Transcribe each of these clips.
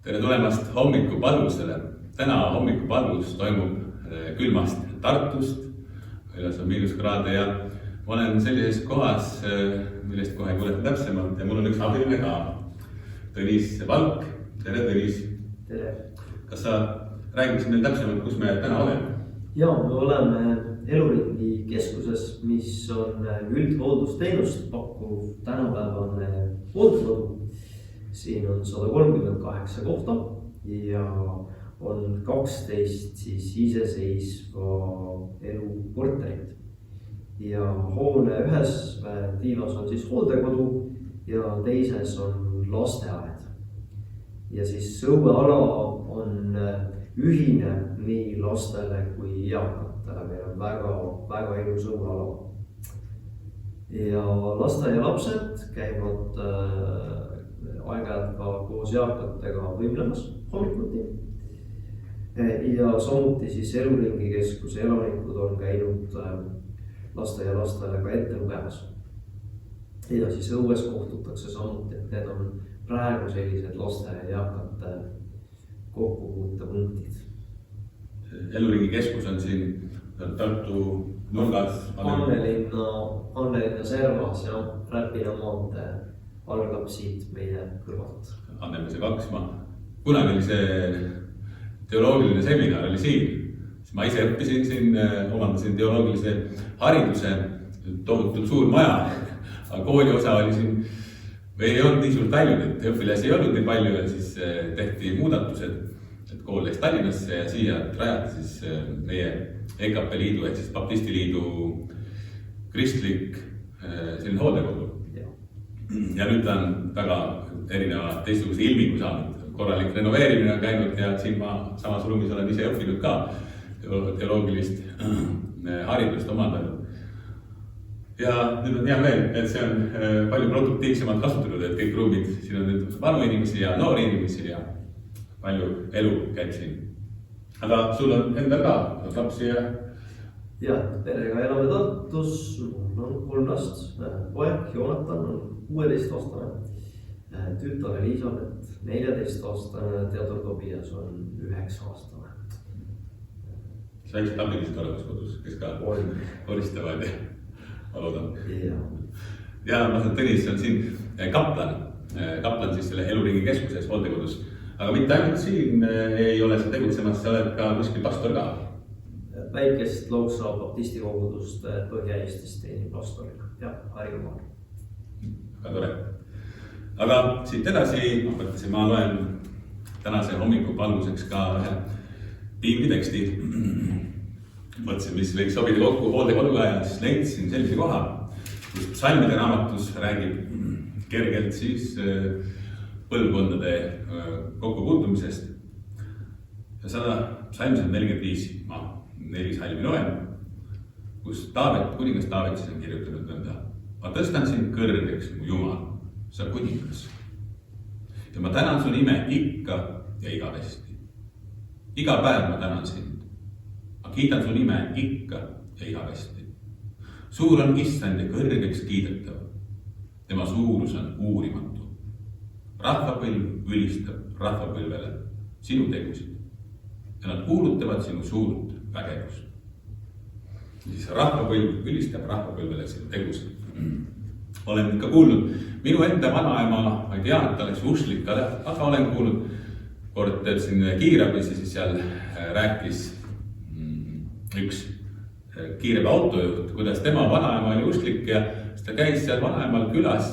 Tere tulemast hommikupalvusele. Täna hommikupalvus toimub külmast Tartust, väljas on -kraade ja ma olen sellises kohas, millest kohe kuulete täpsemalt ja mul on üks abiline ka, Tõnis Valk. Tere, Tõnis! Tere! Kas sa räägiksid meil täpsemalt, kus me täna oleme? Jaa, me oleme Eluringi keskuses, mis on üldhooldusteenust pakkuv tänapäevane hooldekodu. Siin on 138 kohta ja on 12 siis iseseisva elu korterit. Ja hoone ühes tiivas on siis hooldekodu ja teises on lasteaed. Ja siis õueala on ühine nii lastele kui eakatele. Meil on väga ilus õueala. Ja lasteaialapsed käivad aeg-ajalt ka koos eakatega võimlemas hommikuti. Ja samuti siis Eluringi keskuse elanikud on käinud lasteaialastele ka ette lugemas. Ja siis õues kohtutakse samuti, et need on praegu sellised laste ja eakate kokkupuutepunktid. Eluringi keskus on siin Tartu nurgas. Annelinna servas ja Räpina maantee algab siit meie kõrvalt. Annemise 2 kunagi oli see teoloogiline seminar oli siin. Ma ise õppisin siin, omandasin teoloogilise hariduse, tohutult suur maja, aga kooli osa oli siin või ei olnud nii suurt väljund, et õpilasi ei olnud nii palju ja siis tehti muudatused, et kool läks Tallinnasse ja siia rajati siis meie EKP liidu ehk siis Baptisti liidu kristlik selline hooldekodu. Ja nüüd ta on väga erineva teistsuguse ilmingu saanud. Korralik renoveerimine on käinud ja siin ma samas ruumis olen ise õppinud ka teoloogilist haridust omandanud. Ja nüüd on hea meel, et see on palju produktiivsemalt kasutatud, et kõik ruumid, siin on nüüd vanu inimesi ja noori inimesi ja palju elu käib siin. Aga sul on endal ka lapsi ja... Ja, perega elame Tartus, on 3 last, poeg Joonatan on 16-aastane, tütar Elisabeth 14-aastane, teadur Tobias on 9-aastane. Mis väiksed abilised olemas kodus, kes ka koristavad ja ma loodan. Ja ma saan, Tõnis on siin kaplan siis selle Eluringi keskuses hooldekodus. Aga mitte ainult siin ei ole sa tegutsemas, sa oled ka kuskil pastor ka. Väikest Louksa Baptisti kogudust Põhja-Eestis teenib pastorina ja Harjumaal. Väga tore. Aga siit edasi, ma loen tänase hommikupalvuseks ka ühe piibliteksti. Mõtlesin, mis võiks sobida kokku hooldekoduga ja siis leidsin sellise koha, kus psalmide raamatus räägib kergelt siis põlvkondade kokkupuutumisest. Ja psalm 45, 4 salmi loen, kus kuningas Taavet siis on kirjutanud nõnda. Ma tõstan sind kõrgeks, mu Jumal, sa kuningas. Ja ma tänan su nime ikka ja igavesti. Iga päev ma tänan sind. Ma kiidan su nime ikka ja igavesti. Suur on Issand ja kõrgeks kiidetav. Tema suurus on uurimatu. Rahvapõlv ülistab rahvapõlvele sinu tegusid. Ja nad kuulutavad sinu suurt vägevust. Siis rahvapõlv ülistab rahvapõlvele sinu tegusid. Olen ikka kuulnud, minu enda vanaema, ma ei tea, et ta oleks usklik, aga olen kuulnud kord siin kiirabis ja siis seal rääkis üks kiirabi autojuht, kuidas tema vanaema oli usklik ja siis ta käis seal vanaemal külas,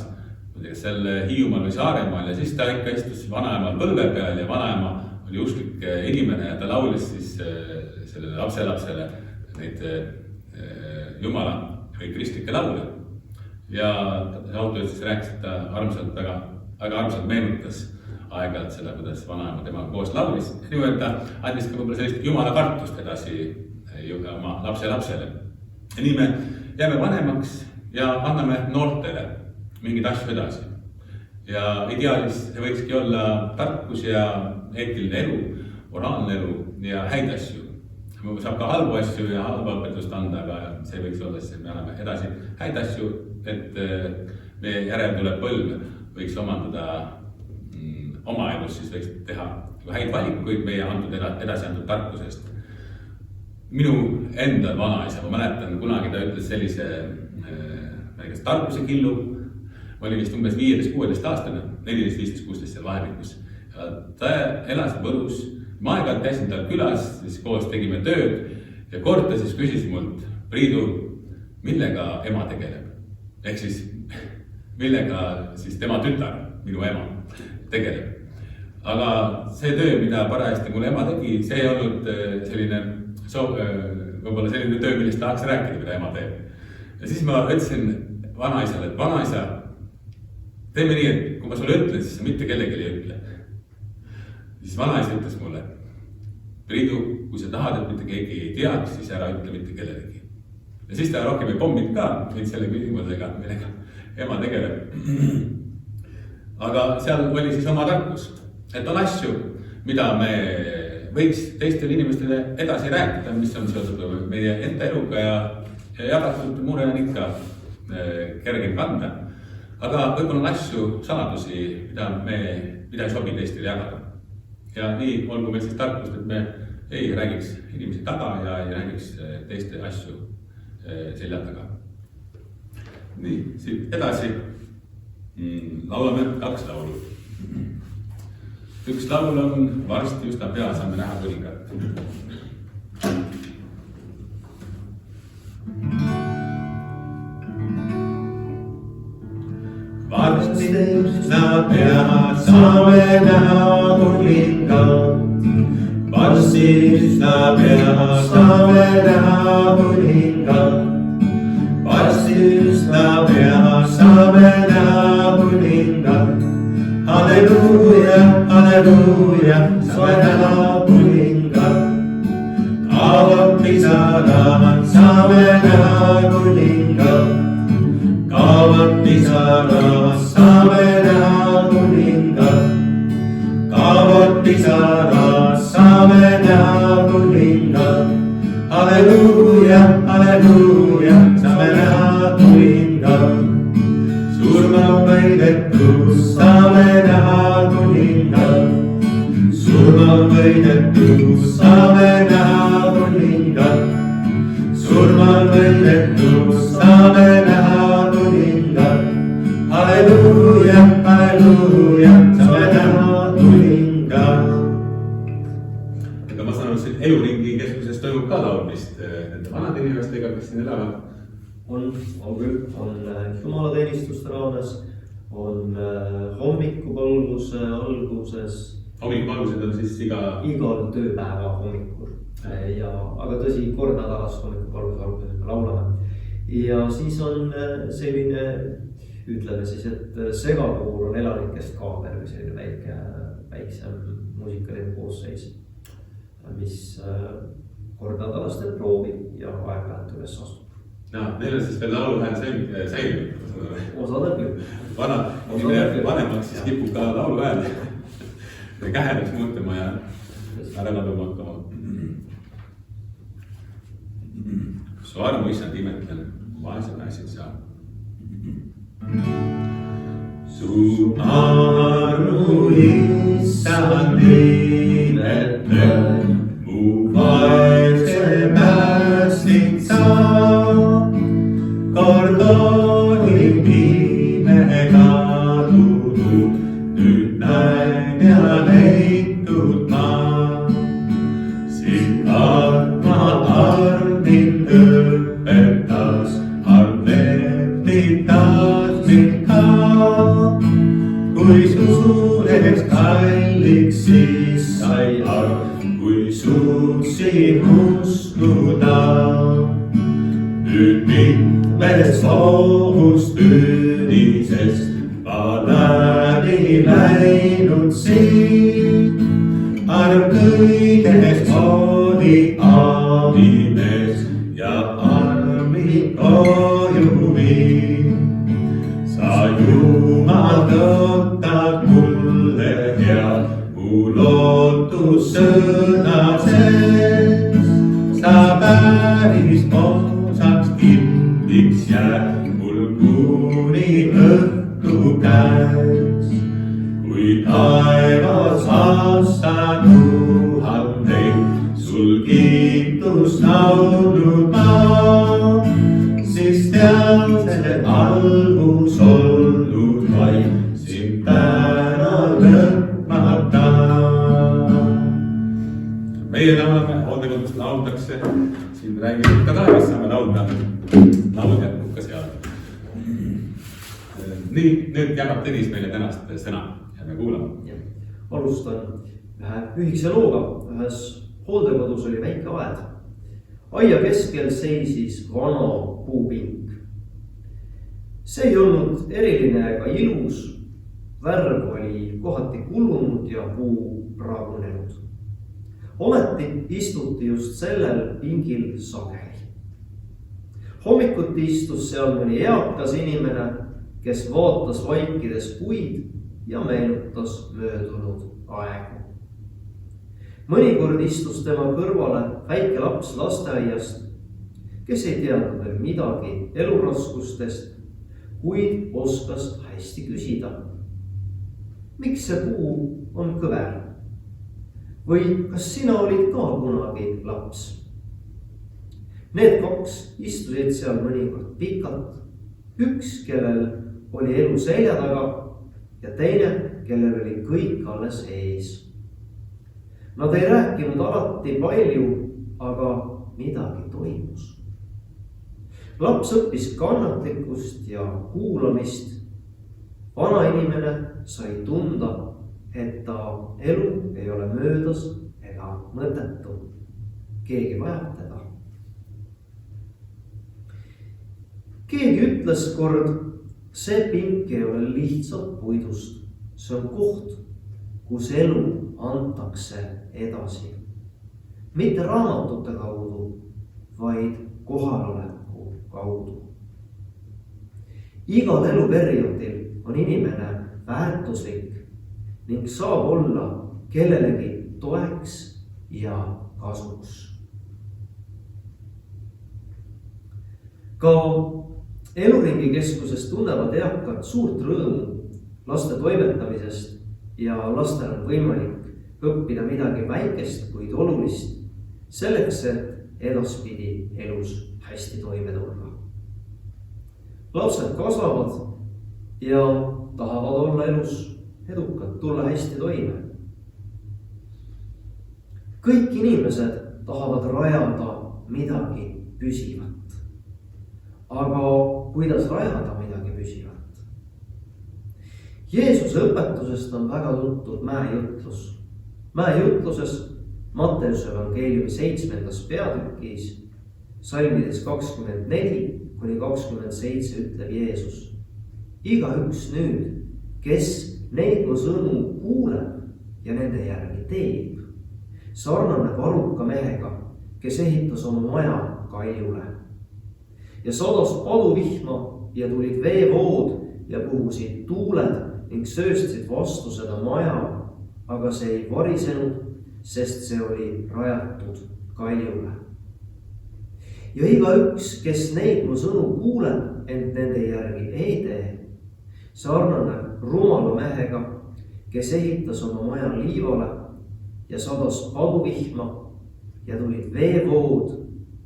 seal Hiiumaal või Saaremaal ja siis ta ikka istus vanaemal põlve peal ja vanaema oli usklik inimene ja ta laulis siis sellele lapselapsele neid Jumala või kristlikke laule. Ja autojuht siis rääkis, et ta väga armsalt meenutas aeg-ajalt seda, kuidas vanaema tema koos laulis. Niimoodi ta andis ka võib-olla sellist Jumala kartust edasi oma lapselapsele. Ja nii me jääme vanemaks ja anname noortele mingeid asju edasi. Ja ideaalis see võikski olla tarkus ja eetiline elu, moraalne elu ja häid asju. Saab ka halbu asju ja halba õpetust anda, aga see võiks olla, siis me anname edasi häid asju, et meie järeltulev põlv võiks omandada oma elus siis võiks teha häid valikuid meie antud edasi antud tarkusest. Minu enda vanaisa, ma mäletan, kunagi ta ütles sellise tarkuse killu, oli vist umbes 15-16 aastane, 14-15-16 seal vahemikus. Ta elas Võrus, ma aeg-ajalt käisin tal külas, siis koos tegime tööd ja kord ta siis küsis mult, Priidu, millega ema tegeleb? Ehk siis, millega siis tema tütar, minu ema, tegeleb. Aga see töö, mida parajasti mul ema tegi, see ei olnud selline võib-olla selline töö, millest tahaks rääkida, mida ema teeb. Ja siis ma ütlesin vanaisale, et vanaisa, teeme nii, et kui ma sulle ütlen, siis sa mitte kellelegi ei ütle. Siis vanaisa ütles mulle, Priidu, kui sa tahad, et mitte keegi ei teaks, siis ära ütle mitte kellelegi. Ja siis ta rohkem ei pommid ka nüüd selle küsimusega, millega ema tegeleb. Aga seal oli siis oma tarkus, et on asju, mida me võiks teistele inimestele edasi rääkida, mis on seotud meie enda eluga ja jagatud mure on ikka kergem kanda. Aga võib-olla on asju, saladusi, mida ei sobi teistele jagada. Ja nii olgu meil siis tarkust, et me ei räägiks inimesi taga ja ei räägiks teiste asju selja taga. Nii, siit edasi laulame 2 laulu. Üks laul on varsti üsna pea, saame näha kuningat. Varsti üsna pea saame näha kuningat. Varsti üsna pea saame näha kuningat. Varsti üsna pea saame näha kuningat. Halleluuja, halleluuja, saame näha kuningat. Kaavad pisarad, saame näha kuningat. Kaavad pisarad, saame näha kuningat. Kaavad pisarad, saame näha kuningat. Halleluuja, halleluuja, saame näha kuningat. Surma võidetud, saame näha kuningat. Surma võidetud, saame näha kuningat. Surma võidetud, saame näha kuningat. Halleluuja, halleluuja, saame näha kuningat. Ega ma saan aru, et Eluringi keskuses toimub ka laulmist nende vanade inimestega, kes siin elavad. On küll, on jumalateenistuste raames, on hommikupalvuse alguses. Hommikupalvused on siis igal tööpäeva hommikul. Aga tõsi, kord nädalas hommikupalvuse alguses me laulame. Ja siis on selline, ütleme siis, et segakoor on elanikest kaamer või selline väiksem muusikaline koosseis, mis kord nädalas teeb proovi ja aeg-ajalt üles astub. Neil on siis veel lauluhääl säilinud. Osadel küll. Vanemaks siis kipub ka lauluhääl kähedaks muutuma ja ära kaduma hakkama. Su armu issand imetlen, vaese pääsid sa. Su armu issand imetlen, mu vaese pääsid sa. Kord olin viime kadunud, nüüd näen ja leitud ma. Sind arma arm mind õpetas, arm lepitas mind ka. Kui suureks kalliks siis sai arm, kui suutsin uskuda. Nüüd mitmest loovust üürisest ma läbi läinud siin. Arm kõigest oli abimees ja armi koju viin. Sa Jumal tõotad mulle head, mu lootus sõna sees. Sa päris osaks kinniks jääd mul kuni õhtu käes. Kui kui taevas aastad tuhandeid sul kiitust laulnud ma, siis tean, et algus olnud vaid sind täna lõpmata. meie laulame, hooldekodust lauldakse, siin räägib ka taevas, saame laulda. Laul jätkub ka seal. Nii, nüüd jagab Tõnis meile tänast sõna ja me kuulame. Alustan ühe ühikese looga. Ühes hooldekodus oli väike aed. Aia keskel seisis vana puupink. See ei olnud eriline ega ilus. Värv oli kohati kulunud ja puu pragunenud. Ometi istuti just sellel pingil sageli. Hommikuti istus seal mõni eakas inimene, kes vaatas vaikides puid ja meenutas möödunud aegu. Mõnikord istus tema kõrvale väike laps lasteaiast, kes ei teadnud veel midagi eluraskustest, kuid oskas hästi küsida. Miks see puu on kõver? Või kas sina olid ka kunagi laps? Need kaks istusid seal mõnikord pikalt. Üks, kellel oli elu selja taga ja teine, kellel oli kõik alles ees. Nad ei rääkinud alati palju, aga midagi toimus. Laps õppis kannatlikkust ja kuulamist. Vana inimene sai tunda, et ta elu ei ole möödas ega mõttetu. Keegi vajab teda. Keegi ütles kord, see pink ei ole lihtsalt puidust. See on koht, kus elu antakse edasi. Mitte raamatute kaudu, vaid kohaloleku kaudu. Igal eluperioodil on inimene väärtuslik ning saab olla kellelegi toeks ja kasuks. Ka Eluringi keskuses tunnevad eakad suurt rõõmu laste toimetamisest ja lastel on võimalik õppida midagi väikest, kuid olulist selleks, et edaspidi elus hästi toime tulla. Lapsed kasvavad ja tahavad olla elus edukad, tulla hästi toime. Kõik inimesed tahavad rajada midagi püsivat. Aga kuidas rajada midagi püsivat? Jeesuse õpetusest on väga tuntud mäejutlus. Mäejutluses Matteuse evangeeliumi 7. peatükis salmides 24-27 ütleb Jeesus. Igaüks nüüd, kes neid mu sõnu kuuleb ja nende järgi teeb, sarnane varuka mehega, kes ehitas oma maja kaljule. Ja sadas paduvihma ja tulid veevood ja puhusid tuuled ning sööstsid vastu seda maja, aga see ei varisenud, sest see oli rajatud kaljule. Ja igaüks, kes neid mu sõnu kuuleb, ent nende järgi ei tee, sarnaneb rumala mehega, kes ehitas oma maja liivale ja sadas paduvihma ja tulid veevood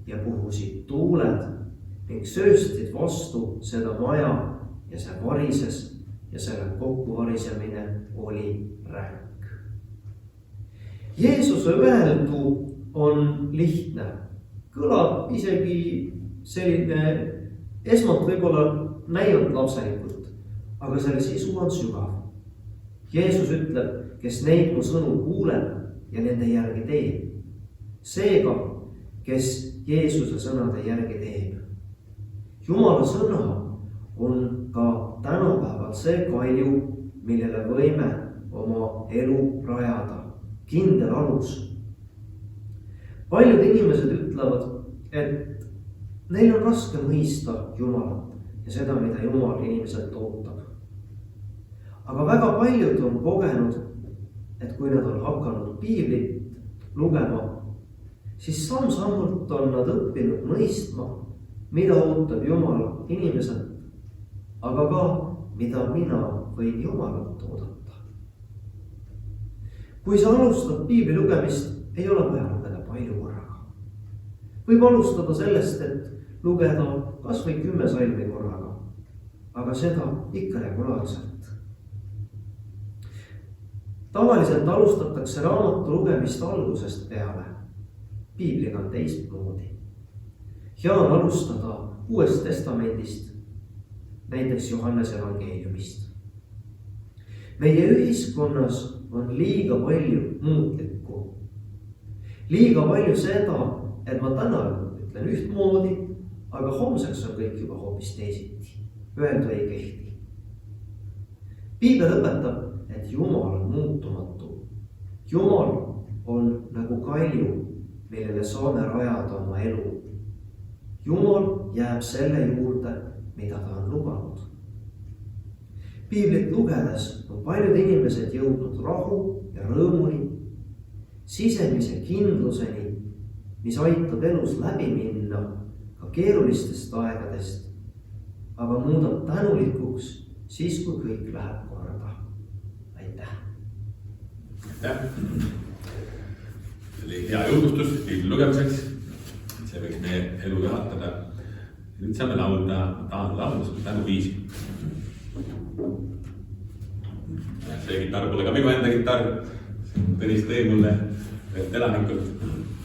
ja puhusid tuuled ning sööstid vastu seda maja ja see varises ja selle kokkuvarisemine oli ränk. Jeesuse öeldu on lihtne, kõlab isegi selline esmalt võib-olla näinud lapselikult, aga selle sisu on sügav. Jeesus ütleb, kes neid mu sõnu kuuleb ja nende järgi teeb. Seega, kes Jeesuse sõnade järgi teeb. Jumala sõna on ka tänapäeval see kalju, millele võime oma elu rajada. Kindel alus. Paljud inimesed ütlevad, et neil on raske mõista Jumalat ja seda, mida Jumal inimeselt ootab. Aga väga paljud on kogenud, et kui nad on hakanud piiblit lugema, siis samm-sammult on nad õppinud mõistma, mida ootab Jumal inimeselt, aga ka mida mina võin Jumalalt oodata. kui sa alustad piibli lugemist, ei ole vaja lugeda palju korraga. Võib alustada sellest, et lugeda kas või 10 salmi korraga, aga seda ikka regulaarselt. Tavaliselt alustatakse raamatu lugemist algusest peale. Piibliga on teistmoodi. Hea on alustada Uuest Testamendist, näiteks Johannese evangeeliumist. Meie ühiskonnas on liiga palju muutlikku. Liiga palju seda, et ma täna ütlen ühtmoodi, aga homseks on kõik juba hoopis teisiti. Öeldu ei kehti. Piibel õpetab, et Jumal on muutumatu. Jumal on nagu kalju, millele saame rajada oma elu. Jumal jääb selle juurde, mida ta on lubanud. Piiblit lugedes on paljud inimesed jõudnud rahu ja rõõmuni, sisemise kindluseni, mis aitab elus läbi minna ka keerulistest aegadest, aga muudab tänulikuks siis, kui kõik läheb korda. Aitäh! Aitäh! See oli hea julgustus piibli lugemiseks. See võiks meie elu juhatada. Nüüd saame laulda, tahan laulda tänuviisi. See kitarr pole ka minu enda kitarr. Tõnis tõi mulle elanikud,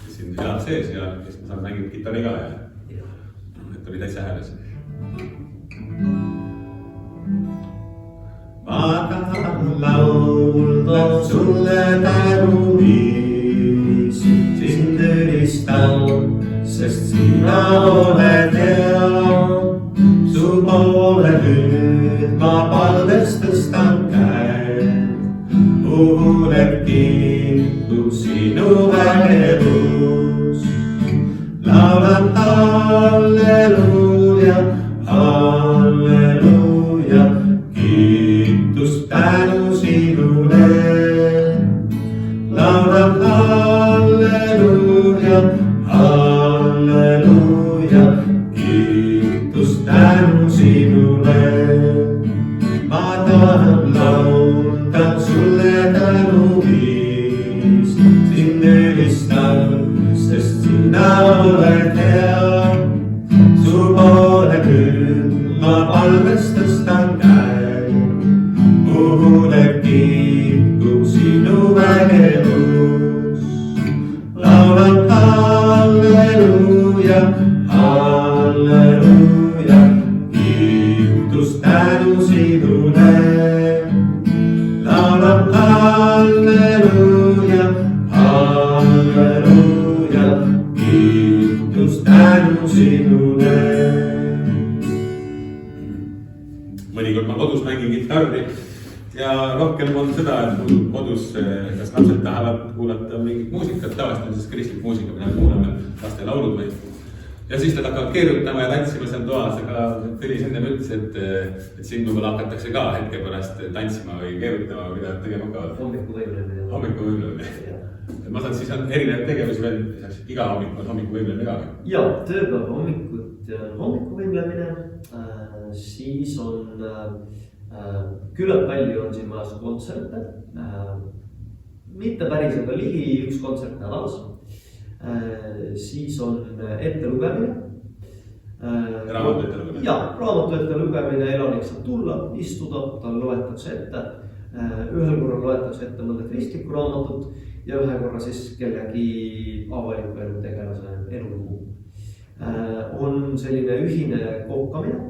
kes siin elab sees ja kes ma saan mängida kitarri ka ja et oli täitsa hääles. Ma tahan laulda sulle tänuviisi, sind ülistan, sest sina oled hea. Su poole nüüd ma palves tõstan käed, puhuneb kiitus sinu vägevus. Laulan halleluuja, halleluuja, kiitus tänu sinule. Laulan halleluuja, halleluuja, kiitus tänu sinule. Ma tahan laulda sulle tänuviis, sind ülistan, sest sina oled hea. Su poole küll ma palves tõstan käed, puhuneb kiitus sinu vägevus. Laulan halleluuja, halleluuja, kiitus tänu sinule. Laulan halleluuja, halleluuja, kiitus tänu sinule. Mõnikord ma kodus mängin kitarri ja rohkem on seda, et mul kodus kas lapsed tahavad kuulata mingit muusikat, tavaliselt on siis kristlik muusika, mida me kuulame laste laulud või. Ja siis nad hakkavad keerutama ja tantsima seal toas, aga Tõnis enne ütles, et siin võib-olla hakatakse ka hetke pärast tantsima või keerutama või mida tegema ka. Hommikuvõimlemine. Hommikuvõimlemine. Ma saan siis erinevaid tegevusi veel, iga hommik on hommikuvõimlemine ka. Ja, tööpäeva hommikuti on hommikuvõimlemine, siis on küllalt palju on siin majas kontserte, mitte päris, aga ligi üks kontsert nädalas. Siis on ettelugemine. Raamatu ettelugemine. Ja, raamatu ettelugemine, elanik saab tulla, istuda, tal loetakse ette. Ühel korral loetakse ette mõnda kristlikku raamatut ja ühe korra siis kellegi avaliku elu tegelase elulugu. On selline ühine kokkamine,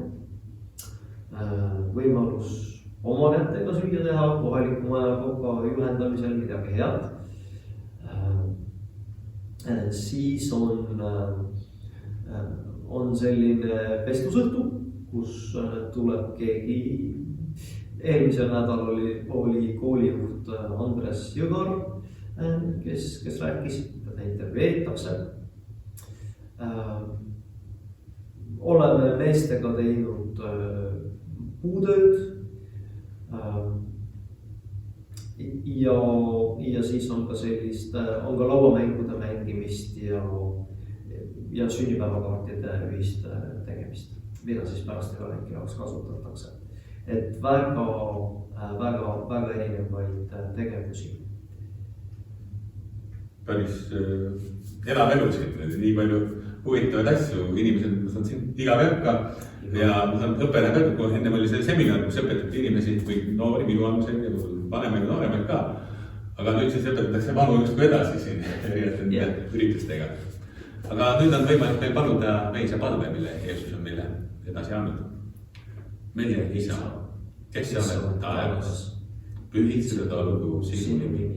võimalus oma kätega süüa teha, kohaliku maja koka juhendamisel midagi head. Siis on selline vestlusõhtu, kus tuleb keegi. Eelmisel nädal oli koolijuht Andres Jõgar, kes rääkis, teda intervjueeritakse. Oleme meestega teinud puutööd. Ja siis on ka sellist, on ka lauamängude mängimist ja sünnipäevakaartide ühist tegemist, mida siis pärast elanike jaoks kasutatakse. Et väga erinevaid tegevusi. päris elav elu siin, nii palju huvitavaid asju, inimesed, ma saan siin igaühe ka ja ma saan õppida ka, kui ennem oli see seminar, kus õpetati inimesi või noori minu vanusel ja vanemaid ja nooremaid ka. Aga nüüd siis õpetatakse vanu justkui edasi siin erinevate üritustega. Aga nüüd on võimalik meil paluda meise palve, mille Jeesus on meile edasi andnud. Meie isa, kes sa oled taevas, pühitsetud olgu sinu nimi,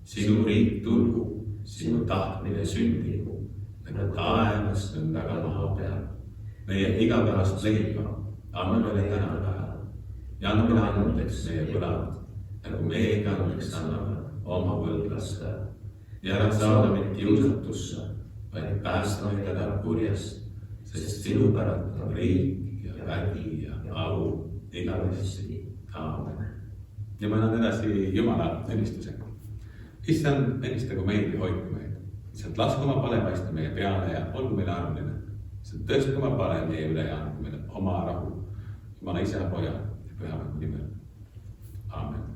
sinu riik tulgu, sinu tahtmine sündigu, nagu taevas nõnda maa peal. Meie igapäevast leiba anna meile täna päeval ja anna meile andeks meie võlad, nagu meiegi andeks anname oma võlglaste. Ja ära saada meid kiusatusse, vaid päästa meid ära kurjast, sest sinu päralt on riik ja vägi ja au igavesti. Aamen. Ja ma annan edasi Jumala õnnistusega. Issand, õnnistagu meid ja hoidku meid. Issand, lasku oma pale paista meie peale ja olgu meile armline. Issand, tõstku oma pale meie üle ja andku meile oma rahu. Jumala isa, poja ja pühavagu nimel. Aamen.